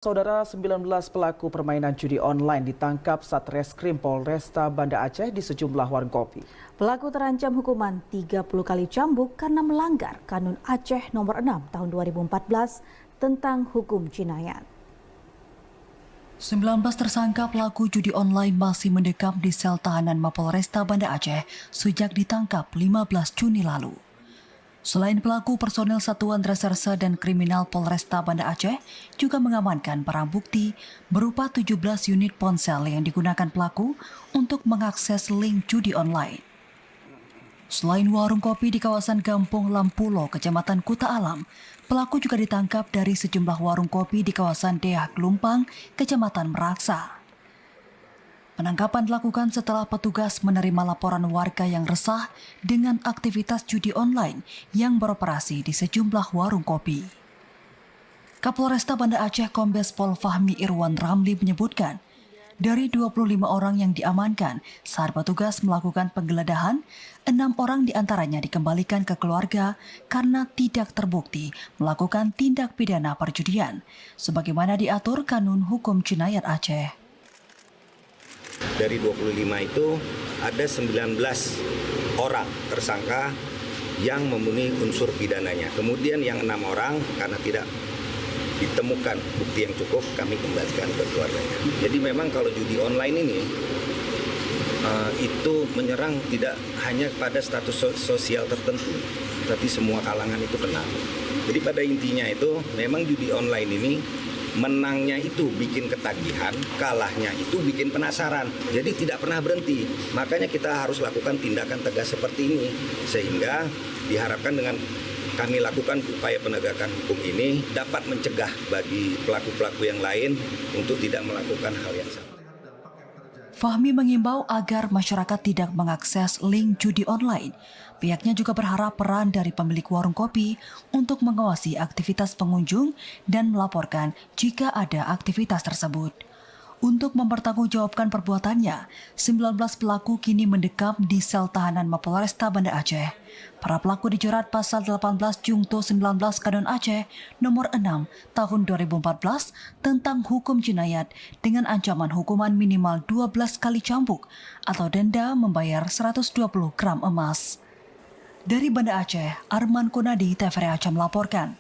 Saudara, 19 pelaku permainan judi online ditangkap Satreskrim Polresta Banda Aceh di sejumlah warung kopi. Pelaku terancam hukuman 30 kali cambuk karena melanggar Kanun Aceh Nomor 6 Tahun 2014 tentang hukum jinayat. 19 tersangka pelaku judi online masih mendekam di sel tahanan Mapolresta Banda Aceh sejak ditangkap 15 Juni lalu. Selain pelaku, personel Satuan Reserse dan Kriminal Polresta Banda Aceh juga mengamankan barang bukti berupa 17 unit ponsel yang digunakan pelaku untuk mengakses link judi online. Selain warung kopi di kawasan Kampung Lampulo, Kecamatan Kuta Alam, pelaku juga ditangkap dari sejumlah warung kopi di kawasan Deah Gelumpang, Kecamatan Meraksa. Penangkapan dilakukan setelah petugas menerima laporan warga yang resah dengan aktivitas judi online yang beroperasi di sejumlah warung kopi. Kapolresta Banda Aceh Kombes Pol Fahmi Irwan Ramli menyebutkan, dari 25 orang yang diamankan saat petugas melakukan penggeledahan, 6 orang diantaranya dikembalikan ke keluarga karena tidak terbukti melakukan tindak pidana perjudian, sebagaimana diatur Kanun Hukum Jinayat Aceh. Dari 25 itu ada 19 orang tersangka yang memenuhi unsur pidananya. Kemudian yang 6 orang karena tidak ditemukan bukti yang cukup, kami kembalikan ke keluarganya. Jadi memang kalau judi online ini itu menyerang tidak hanya pada status sosial tertentu, tapi semua kalangan itu kena. Jadi pada intinya itu memang judi online ini menangnya itu bikin ketagihan, kalahnya itu bikin penasaran. Jadi tidak pernah berhenti. Makanya kita harus lakukan tindakan tegas seperti ini. Sehingga diharapkan dengan kami lakukan upaya penegakan hukum ini dapat mencegah bagi pelaku-pelaku yang lain untuk tidak melakukan hal yang sama. Fahmi mengimbau agar masyarakat tidak mengakses link judi online. Pihaknya juga berharap peran dari pemilik warung kopi untuk mengawasi aktivitas pengunjung dan melaporkan jika ada aktivitas tersebut. Untuk mempertanggungjawabkan perbuatannya, 19 pelaku kini mendekam di sel tahanan Mapolresta Banda Aceh. Para pelaku dijerat pasal 18 Jungto 19 Kanun Aceh Nomor 6 Tahun 2014 tentang hukum jinayat dengan ancaman hukuman minimal 12 kali cambuk atau denda membayar 120 gram emas. Dari Banda Aceh, Arman Kunadi, TVRI Aceh melaporkan.